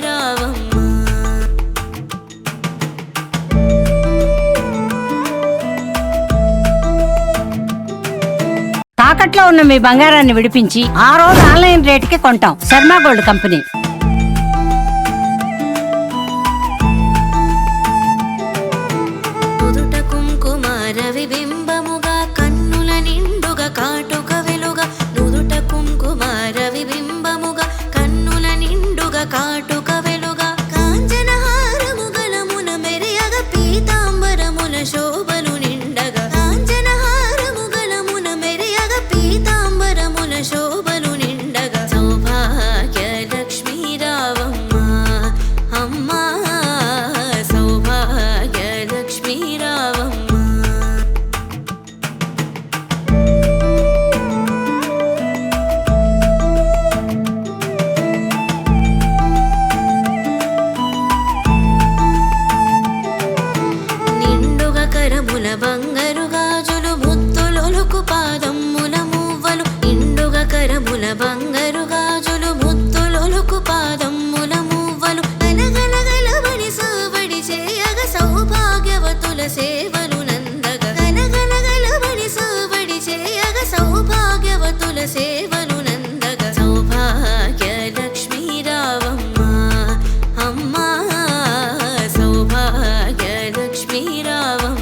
రావమ్మ. తాకట్లో ఉన్న మీ బంగారాన్ని విడిపించి ఆ రోజు ఆన్లైన్ రేటుకి కొంటాం. Sharma gold company. నుదుట కుంకుమ రవిబింబముగా కన్నుల నిండుగా కాటుక వెలుగా. నుదుట కుంకుమ రవిబింబముగా కన్నుల నిండుగా కాటుక వెలుగా. కాంచనహారము గలమున మెరియగ పీతాంబరముల శోభను నిండగా. కాంచనహారము గలమున మెరియగ పీతాంబరముల శోభను నిండగా. సౌభాగ్య లక్ష్మీ రావమ్మ అమ్మా, సౌభాగ్య లక్ష్మీ రావమ్మ. నిండుగా కరముల బంగారు గాజులు ముత్తులొలుకు పాదమ్ముల మువ్వలు. నిండుగా కరముల బంగారు గాజులు ముత్తులొలుకు పాదమ్ముల మువ్వలు. గలగలగలవని సవడి చేయగ సౌభాగ్యవతుల సేవలు నందగ. గలగలగలవని సవడి చేయగ సౌభాగ్యవతుల సేవలు నందగ. సౌభాగ్య లక్ష్మీ రావమ్మ అమ్మా, సౌభాగ్య లక్ష్మీ రావమ్మ.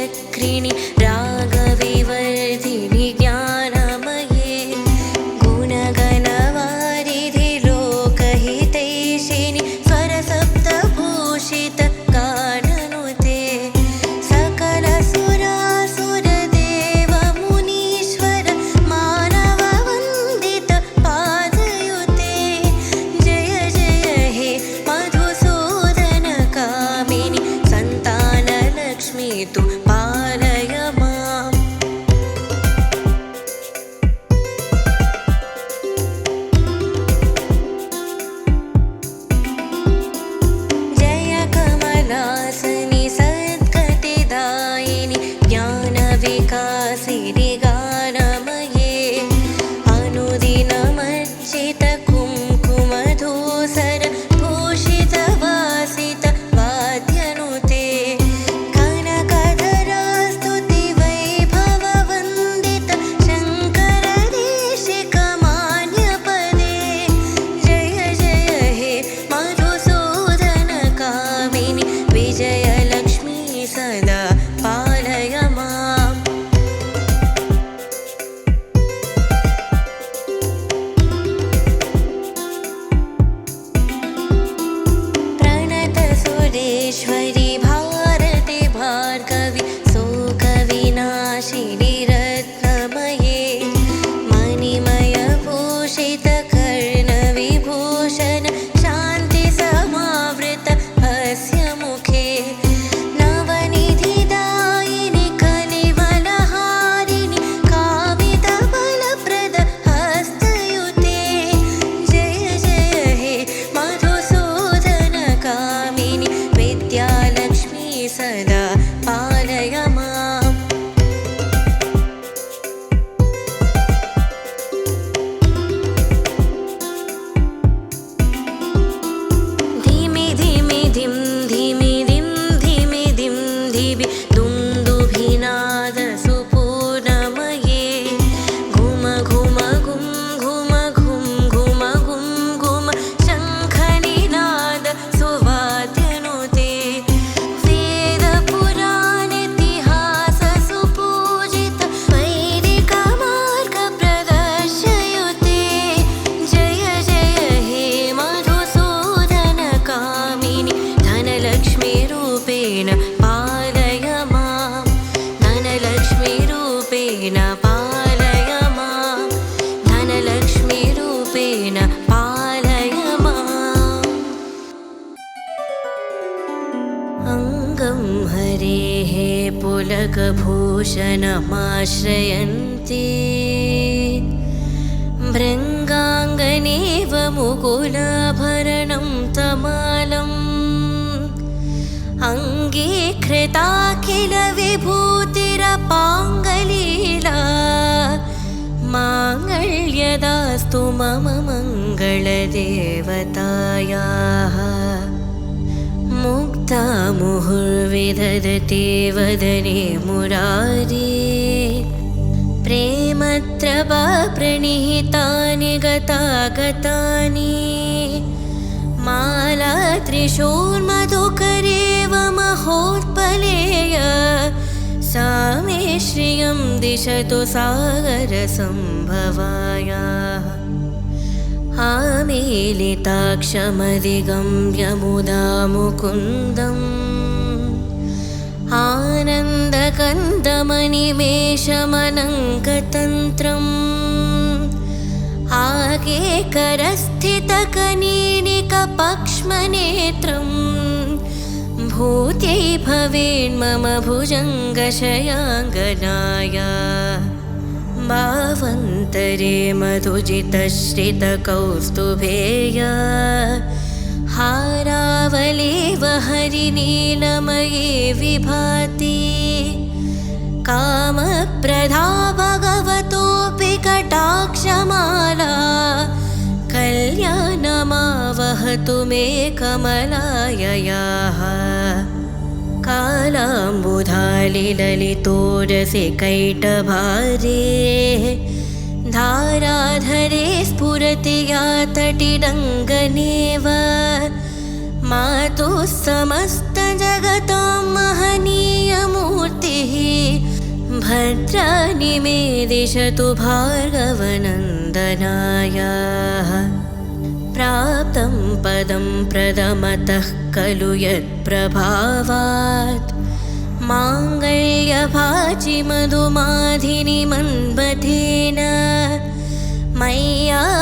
चक्रिणि रागविवर्धिनि ज्ञानमये गुणगणवारिधि लोकहितैषिणि स्वरसप्तभूषित गाननुते सकलसुरासुरदेव मुनीश्वर मानववन्दित पादयुते जय जय हे मधुसूदन कामिनि सन्तानलक्ष्मी तु पालय माम् जय कमलासनि सद्गतिदायिनि ज्ञानविकासिनि गानमये अनुदिनमर्चित कुङ्कुमधूसर भूषितवासित वाद्यनुते कनकधरास्तुति वैभववन्दित शङ्करदेशिकमान्यपदे जय जय हे मधुसूदन कामिनि विजयलक्ष्मी सदा पालय माम् प्रणतसुरेश्वरि भारति भार्गवि शोकविनाशिनि रत्नमये मणिमयभूषित कर्णविभूषण शान्तिसमावृत अस्य मुखे नवनिधिदायिनि कलिवलहारिणि कामितबलप्रद हस्तयुते जय जय हे मधुसूदन कामिनि विद्यालक्ष्मी सदा पालय माम् धिमि धिमि धिं धिमि धिं धिमि धिं धिमि दुन्दुभिनाद सुपूर्णमये घुम घुम घुं घुम घुं घुम घुं घुम शङ्खनिनाद सुवाद्यनुते वेदपुराणेतिहास सुपूजित वैदिकमार्ग प्रदर्शयुते जय जय हे मधुसूदन कामिनि धनलक्ष्मीरूपेण पालय माम् धनलक्ष्मीरूपेण पालय माम् धनलक्ष्मीरूपेण पालय माम् अङ्गं हरेः पुलकभूषणमाश्रयन्ति भृङ्गाङ्गनेव मुकुलाभरणं तमालम् अङ्गीकृता किल विभूतिरपाङ्गलीला माङ्गल्यदास्तु मम मङ्गलदेवतायाः मुक्ता मुहुर्विदधते वदने मुरारी प्रेमत्रपा प्रणिहितानि गतागतानि माला त्रिशूर्मधुकरेव महोत्पलेय सा मे श्रियं दिशतु सागरसम्भवायाः आमीलिताक्षमधिगम्य मुदा मुकुन्दम् आनन्दकन्दमनिमेषमनङ्गतन्त्रम् आगेकरस्थितकनीनिकपक्ष्मनेत्रम् भूत्यै भवेन्मम भुजङ्गशयाङ्गनाया भावन्तरे मधुजितश्रितकौस्तुभेया हारावलेव हरिनीलमये विभाति कामप्रधा भगवतोऽपि कटाक्षमाला कल्याणमावहतु मे कमलाययाः कालाम्बुधालिललितोरसे कैटभारे धाराधरे स्फुरति या तटिडङ्गनेव मातुः समस्तजगतां महनीयमूर्ति भद्राणि मे दिशतु भार्गवनन्दनाय प्राप्तं पदं प्रदमतः खलु यत्प्रभावात् माङ्गल्यभाजि मधुमाधिनि मन्मथेन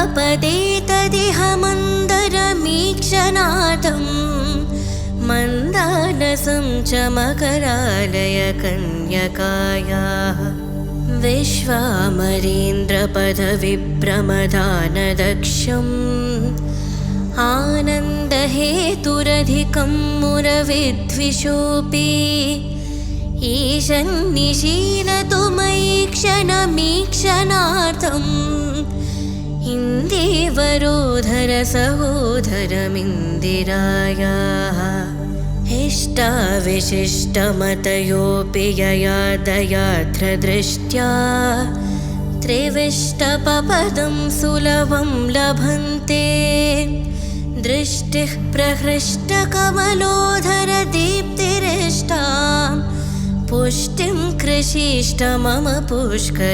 मय्यापदेतदिह मन्दरमीक्षनाथं मन्दालसं च मकरालय कन्यकायाः विश्वामरेन्द्रपदविप्रमदानदक्षम् आनन्दहेतुरधिकं मुरविद्विषोऽपि ईशन्निशीलतु मयि क्षणमीक्षणार्थम् इन्दीवरोधर सहोदरमिन्दिरायाः इष्टाविशिष्टमतयोऽपि यया दयार्द्रदृष्ट्या त्रिविष्टपपदं सुलभं लभन्ते दृष्टिः प्रहृष्टकमलोधर दीप्तिरिष्टां पुष्टिं कृषीष्ट मम पुष्करवेष्टरायाः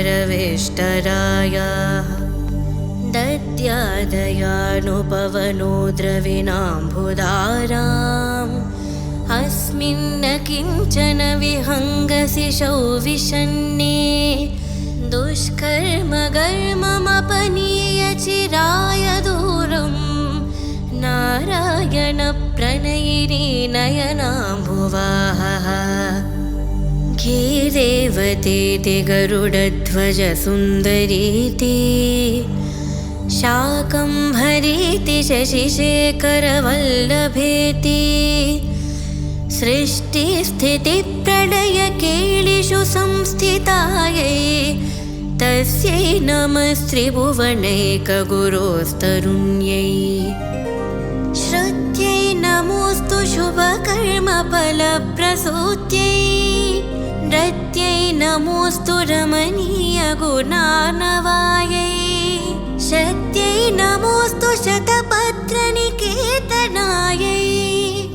दद्यादयानुपवनो द्रविणाम्बुदाराम् अस्मिन्न किञ्चन विहङ्गसिषौ विषन्ने दुष्कर्मगर्ममपनीय चिराय दूरम् नारायणप्रणयिनी नयनाम्बुवाहः गीदेवतेति गरुडध्वजसुन्दरीति शाकम्भरीति शशिशेखरवल्लभेति सृष्टिस्थितिप्रलयकेलिषु संस्थितायै तस्यै नमस्त्रिभुवनैकगुरोस्तरुण्यै श्रुत्यै नमोऽस्तु शुभकर्मफलप्रसूत्यै नृत्यै नमोऽस्तु रमणीयगुणार्णवायै शक्त्यै नमोऽस्तु शतपत्रनिकेतनायै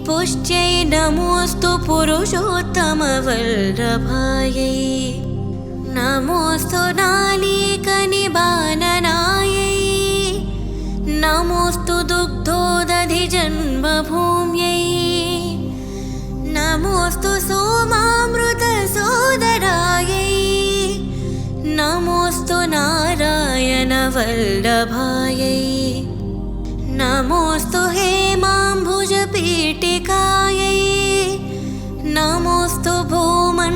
पुष्ट्यै नमोऽस्तु पुरुषोत्तमवल्लभायै नमोऽस्तु नालीकनिबाननायै नमोऽस्तु दुग्धोदधिजन्मभूम्यै नमोऽस्तु सोमामृतसोदरायै नमोऽस्तु नारायणवल्लभायै नमोऽस्तु हेमाम्बुजपीठिकायै नमोऽस्तु भूमण्डलनायिकायै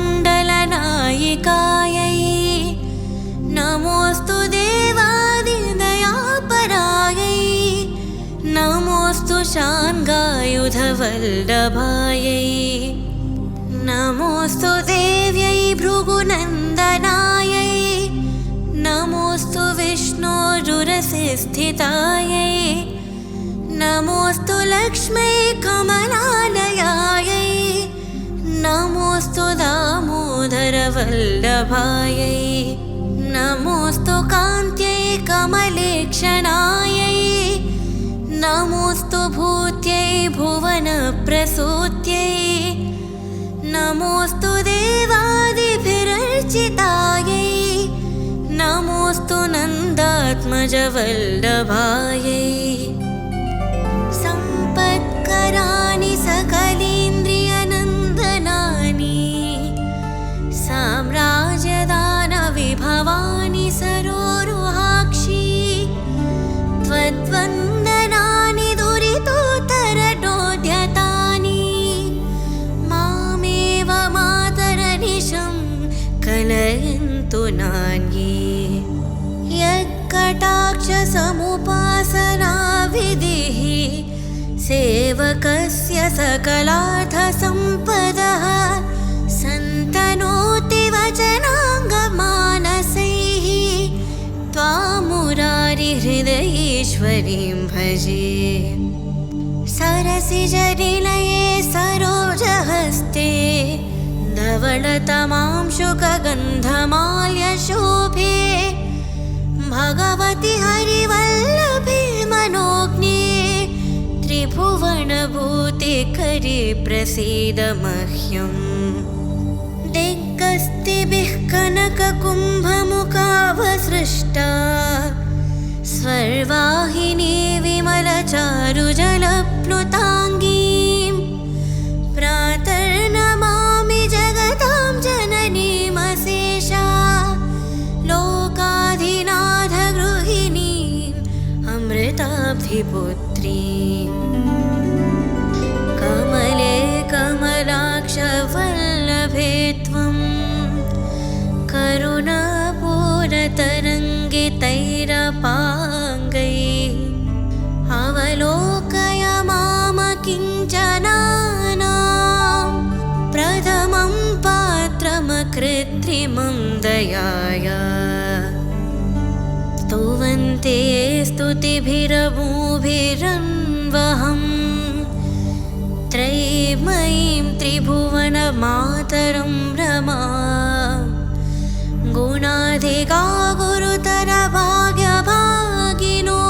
नमोऽस्तु देवादिदयापरायै नमोऽस्तु शार्ङ्गायुधवल्लभायै नमोऽस्तु देव्यै भृगुनन्दनायै नमोऽस्तु विष्णोरुरसिस्थितायै नमोऽस्तु लक्ष्मै कमलालयायै नमोऽस्तु दामोदरवल्लभायै नमोऽस्तु कान्त्यै कमलेक्षणायै नमोऽस्तु भूत्यै भुवनप्रसूत्यै नमोऽस्तु देवादिभिरर्चितायै नमोऽस्तु नन्दात्मजवल्लभायै सम्पत्कराणि सकलेन्द्रियनन्दनानि साम्राज्यदानविभवानि सरोरुहाक्षी त्वद्वन्दनानि दुरितोत्तरडोद्यतानि मामेव मातरनिशं कलयन्तु नान्ये यत्कटाक्षसमुपासनाविधिः सेवकस्य सकलार्थसम्पदः सन्तनोति वचनाङ्गमानसैः त्वामुरारिहृदयेश्वरीं भजे सरसिजनिलये सरोजहस्ते धवलतमांशुकगन्धमाल्यशोभे भगवति हरिवल्लभे मनोज्ञे त्रिभुवनभूतिकरी प्रसीद मह्यम् दिग्गज हस्तिभिः कनककुम्भमुखावसृष्टा स्वर्वाहिनी विमलचारुजलप्लुताङ्गीं प्रातर्नमामि जगतां जननीमशेषा लोकाधिनाथगृहिणीम् अमृताब्धिपुत्रीम् कमले कमलाक्षवल्लभे त्वं करुणापूरतरङ्गितैरपाङ्गैः अवलोकय मामकिञ्चनानां प्रथमं पात्रमकृत्रिमं दयाया स्तुवन्ते स्तुतिभिरमूभिरन्वहम् त्रैमयीं त्रिभुवनमातरं रमां गुणाधिका गुरुतरभाग्यभागिनो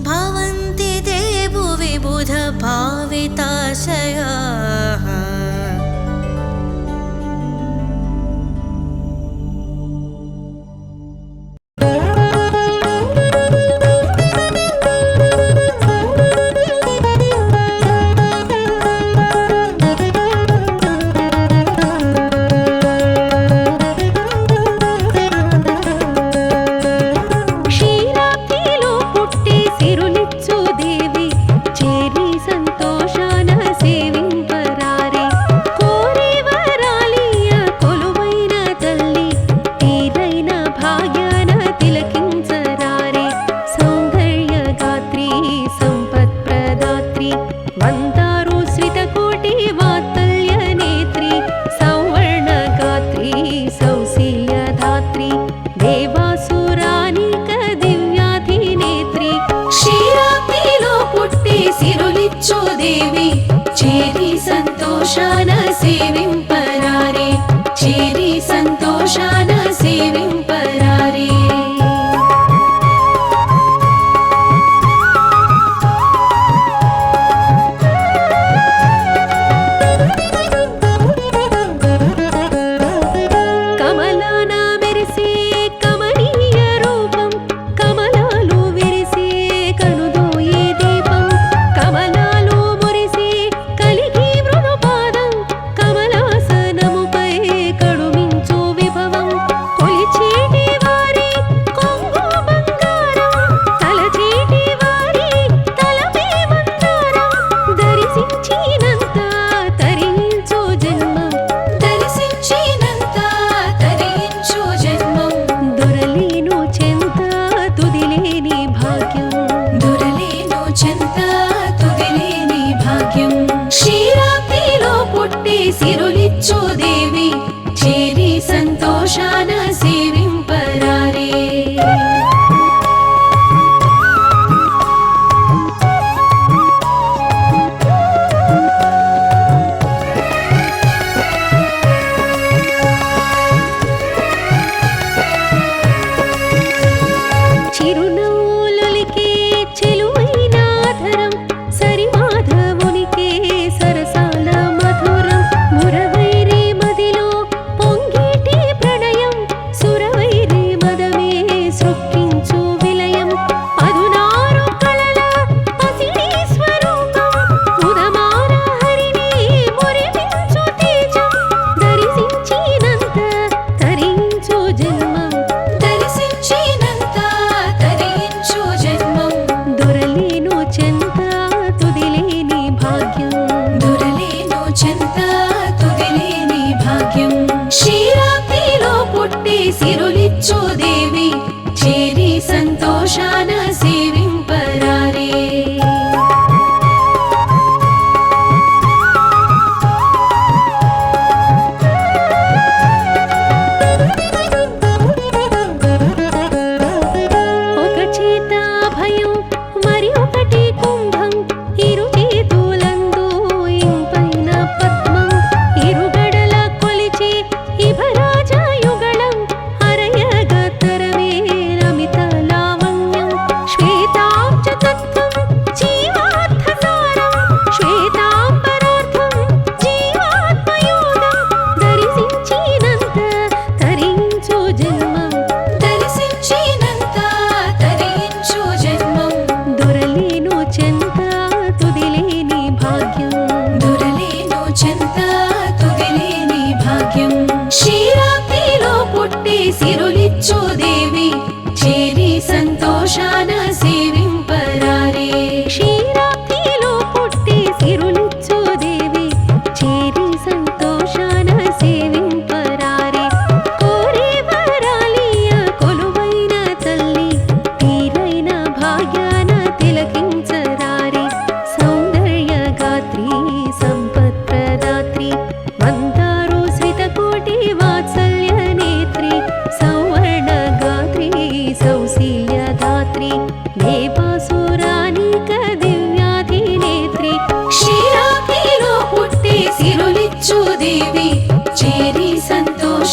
भवन्ति ते भुवि बुधभाविताशयाः। సరిమాధవునికే సరసాల మధురం మురవైరే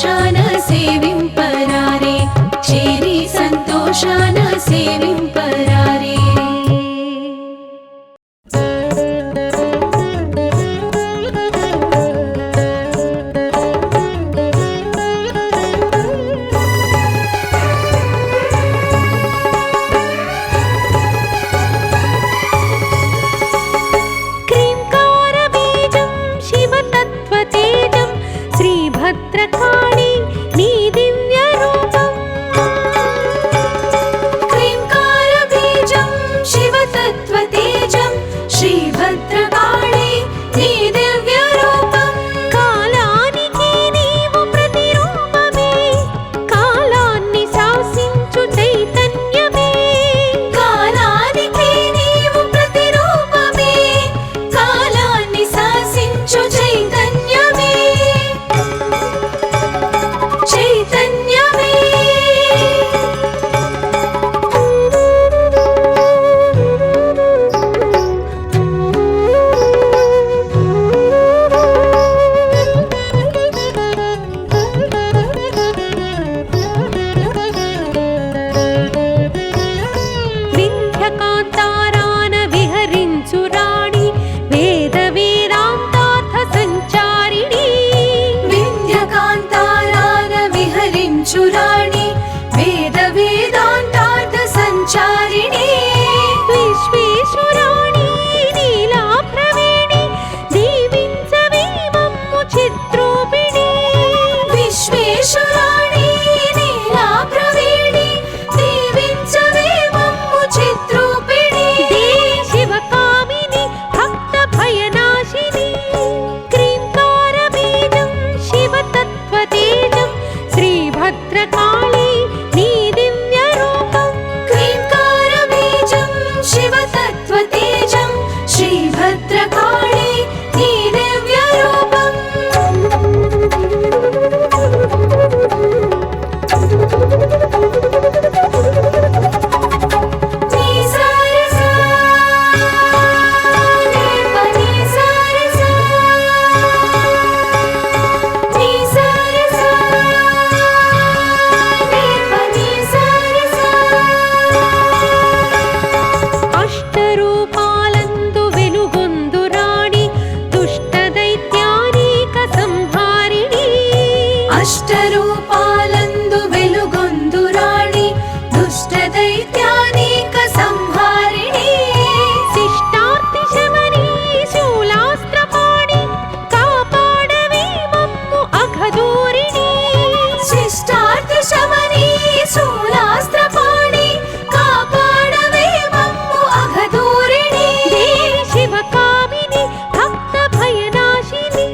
సంతోషాన సేవింపరారే చేరి సంతోషాన సేవింపరారే భద్రకాళి నీ దివ్య రూపం క్రీంకార బీజం శివతత్వ తేజం శ్రీ భద్రకాళి నీ దివ్య రూపం కాలానికి నీవు ప్రతిరూపమే కాలాన్ని శాసించు చైతన్యమే కాలానికి నీవు ప్రతిరూపమే కాలాన్ని శాసించు చైతన్యమే చైతన్యమే వింధ్యకాంతారాన విహరించు రాణి వేద వేదాంతార్థ సంచారిణి వింధ్యకాంతారాన విహరించు రాణి వేద వేదాంతార్థ సంచారిణి విశ్వేశ్వరాణి నీలా ప్రవేణి దీవించవే మమ్ము చిత్రూపిణి విశ్వేశ్వరాణి నీలా ప్రవేణి దీవించవే మమ్ము చిత్రూపిణి దేవి శివకామిని భక్త భయనాశిని క్రీంకార బీజం శివతత్వ తేజం శ్రీ భద్రకాళి నీ దివ్య రూపం క్రీంకార బీజం శివతత్వ తేజం శ్రీ భద్రకాళి నీ దివ్య రూపం నీ సారసా నీ సారసా నీ సారసా నీ సారసా అష్టరూపాలందు వెలుగొందు రాణి దుష్ట దైత్యానీక సంహారిణి అష్టరూపాలందు వెలుగొందు రాణి దుష్ట దైత్యానీక సంహారిణి శిష్టార్తి శమని శూలాస్త్రపాణి కాపాడవే మమ్ము అఘదూరిణి శిష్టార్థ శమని శూలాస్త్రపాణి కాపాడవే మమ్ము అఘదూరిణి దేవి శివకామిని భక్త భయనాశిని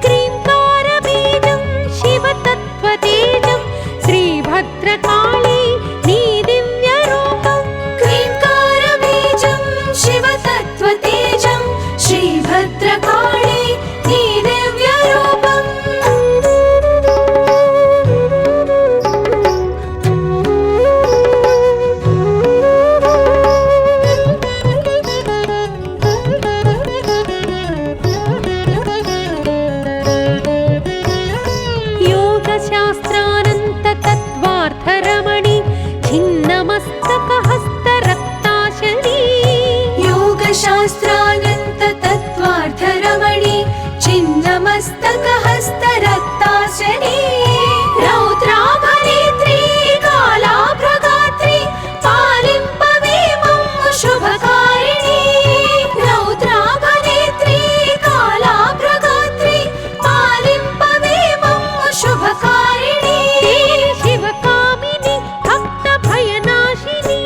క్రీంకార బీజం శివతత్వ తేజం శ్రీ భద్రకాళి నీ దివ్య రూపం క్రీంకార బీజం శివతత్వ తేజం శ్రీ భద్రకాళి నీ దివ్య రూపం యోగ శాస్త్రానంత తత్వార్థరమణి ఛిన్నమస్తక హస్త రక్తాశని యోగ శాస్త్రానంత తత్వార్థరమణి చిన్నమస్తక హస్త రక్తాశని రౌద్రాభనేత్రి కాళాభ్రగాత్రి పాలింపవే మమ్ము శుభకారిణి రౌద్రాభనేత్రి కాళాభ్రగాత్రి పాలింపవే మమ్ము శుభకారిణి దేవి శివకామిని భక్త భయనాశిని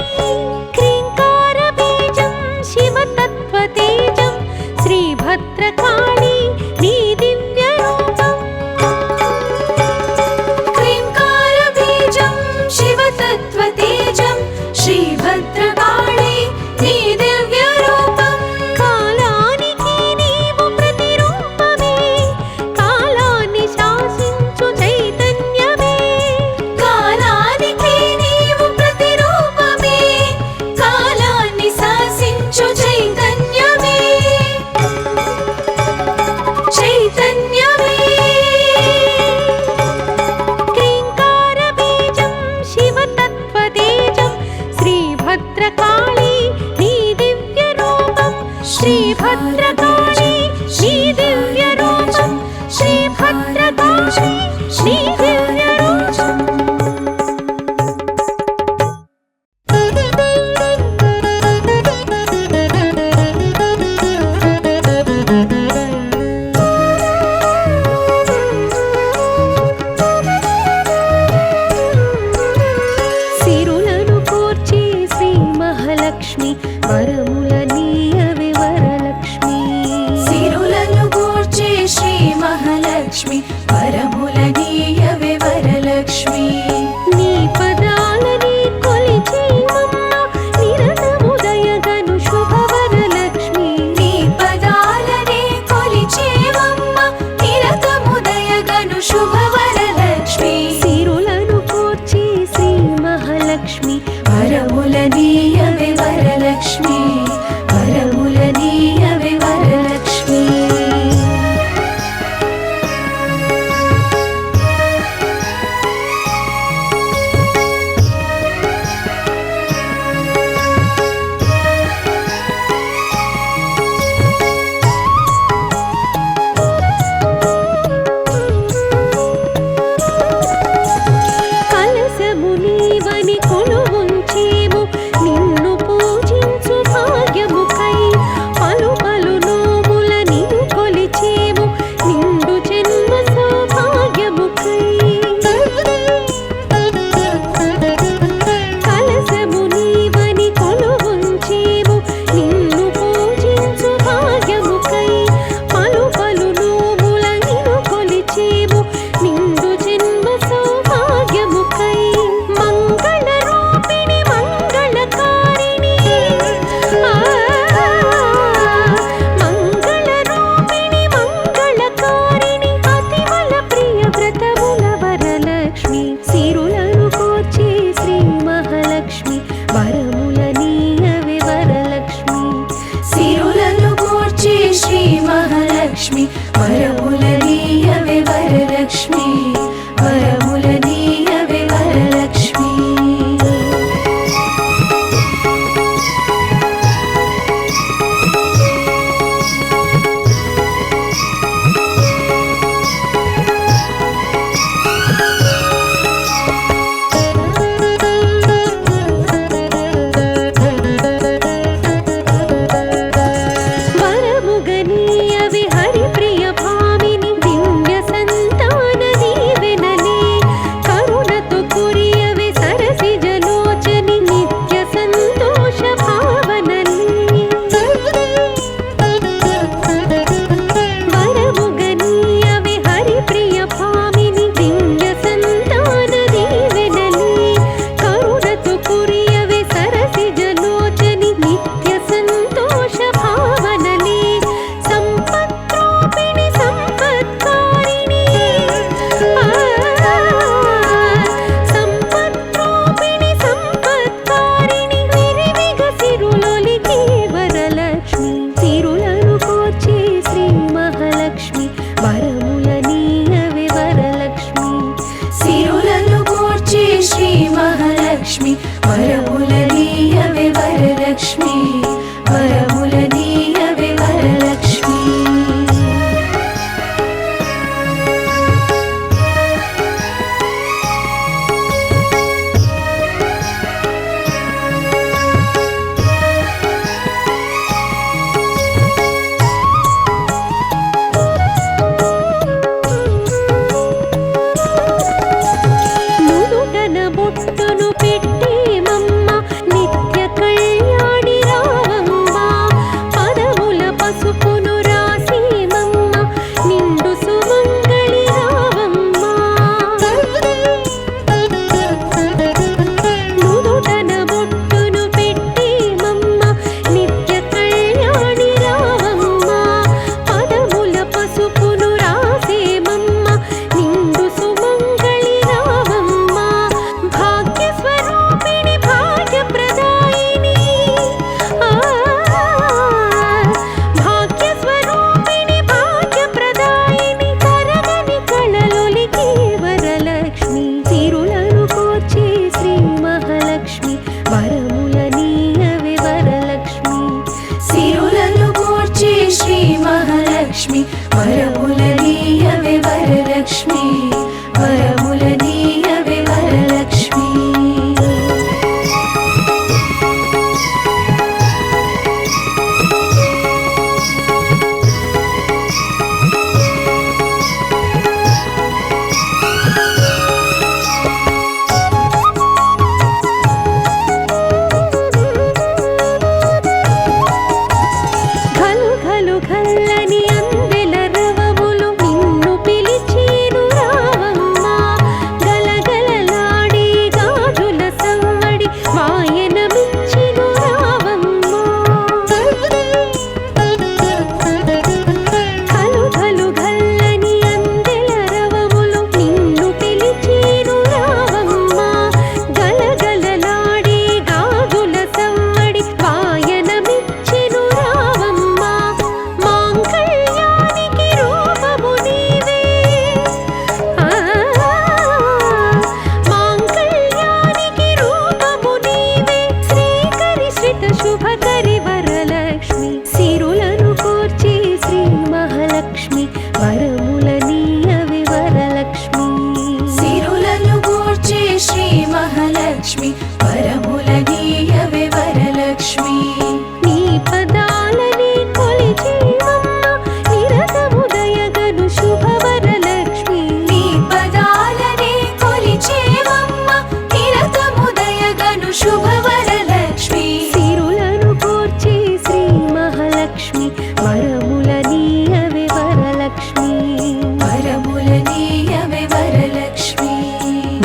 క్రీంకార బీజం శివతత్వ తేజం శ్రీ భద్రకాళి నీ దివ్య రూపం క్రీంకార బీజం శివతత్వ తేజం శ్రీ భద్రకాళి నీ దివ్య రూపం కాలానికి నీవు ప్రతిరూపమే కాలాన్ని శాసించు చైతన్యమే కాలానికి నీవు ప్రతిరూపమే కాలాన్ని శాసించు చైతన్యమే నీ దివ్య రూపం. సిరులను కోర్చి శ్రీ మహాలక్ష్మి వరముల నీయవే వరలక్ష్మి. సిరులను గూర్చే శ్రీ మహాలక్ష్మి వరముల నీయవే వరలక్ష్మి. నీ పదాలని కొలిచేమమ్మ నిరతముదయగను శుభవరలక్ష్మి. నీ పదాలనే కొలిచేవమ్మ నిరతముదయగను శుభవరలక్ష్మి. సిరులను కోర్చి శ్రీ మహాలక్ష్మి వరముల నీయవే వరలక్ష్మి వరముల నీయవే వరలక్ష్మి. కలశము నీవని కొలువుంచేము నిన్ను పూజించు భాగ్యముకై. పలు పలు నోముల నిన్ను కొలిచేము నిండు జన్మ సౌభాగ్యముకై. కలశము నీవని కొలువుంచేము నిన్ను పూజించు భాగ్యముకై. పలు పలు నోముల నిన్ను కొలిచేము నిండు జన్మ సౌభాగ్యముకై. మంగళ రూపిణి మంగళకారిణి మంగళ రూపిణి మంగళకారిణి అతివల ప్రియ వ్రతముల వరలక్ష్మి. సిరులను కోర్చి శ్రీ మహాలక్ష్మి వరముల నీయవే వరలక్ష్మి. సిరులను గూర్చే శ్రీ మహాలక్ష్మి వరముల నీయవే వరలక్ష్మి వరముల నీయవే వరలక్ష్మి. వరముగ నీయవే హరిప్రియ భామిని దివ్య సంతాన దీవెనలే. కరుణతో కురియవే సరసిజలోచని నిత్య సంతోష భావనలే. వరముగ నీయవే హరిప్రియ భామిని దివ్య సంతాన దీవెనలే. కరుణతో కురియవే సరసిజలోచని నిత్య సంతోష భావనలే. సంపత్రూపిణి సంపత్కారిణి సంపత్రూపిణి సంపత్కారిణి విరివిగ సిరులొలికే వరలక్ష్మి. సిరులను కోర్చే శ్రీ మహాలక్ష్మి వరముల నీయవే వరలక్ష్మి. సిరులను గూర్చే శ్రీ మహాలక్ష్మి వరముల నీయవే వరలక్ష్మి వరముల నీయవే వరలక్ష్మి. సిరులను గూర్చే శ్రీ మహాలక్ష్మి వరముల నీయవే వరలక్ష్మి వరముల నీయవే వరలక్ష్మి. సిరులను గూర్చే శ్రీ మహాలక్ష్మి వరముల నీయవే వరలక్ష్మి వరముల నీయవే వరలక్ష్మి. నుదుటన బొట్టును పెట్టేమమ్మ నిత్య కళ్యాణి రావమ్మ. పదముల పసుపును రాసేమమ్మ నిండు సుమంగళి రావమ్మ. నుదుటన బొట్టును పెట్టేమమ్మ నిత్య కళ్యాణి రావమ్మ. పదముల పసుపును రాసేమమ్మ నిండు సుమంగళి రావమ్మ. భాగ్య స్వరూపిణి భాగ్యప్రదాయిని భాగ్య స్వరూపిణి భాగ్యప్రదాయిని తరగని కళలొలికే వరలక్ష్మి. సిరులను కోర్చే శ్రీ మహాలక్ష్మి వరముల నీయవే వరలక్ష్మి. సిరులను గూర్చే శ్రీ మహాలక్ష్మి వరముల నీయవే వరలక్ష్మి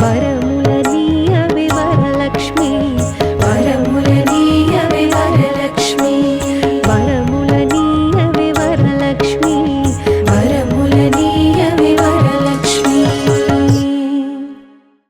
వరముల